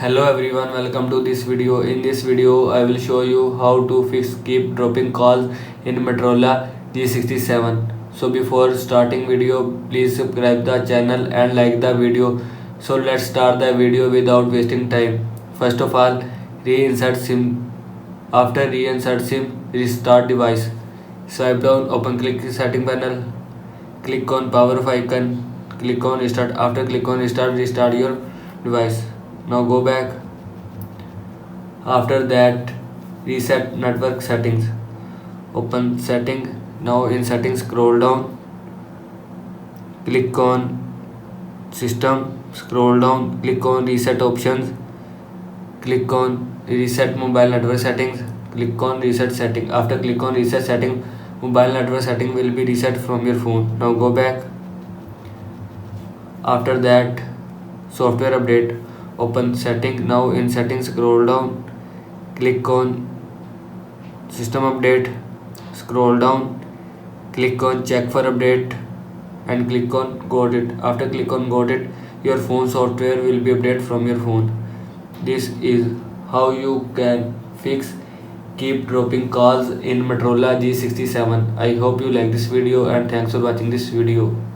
Hello everyone, welcome to this video. In this video, I will show you how to fix keep dropping calls in Motorola G67. So before starting video, please subscribe the channel and like the video. So let's start the video without wasting time. First of all, reinsert SIM. After reinsert SIM, restart device. Swipe down, open click setting panel. Click on power off icon. Click on restart. After click on restart, restart your device. Now go back. After that, reset network settings. Open setting. Now in settings, scroll down. Click on system. Scroll down. Click on reset options. Click on reset mobile network settings. Click on reset setting. After click on reset setting, mobile network setting will be reset from your phone. Now go back. After that, software update. Open setting. Now in settings, scroll down. Click on system update. Scroll down. Click on check for update and click on got it. After click on got it, your phone software will be updated from your phone. This is how you can fix keep dropping calls in Motorola G67. I hope you like this video and thanks for watching this video.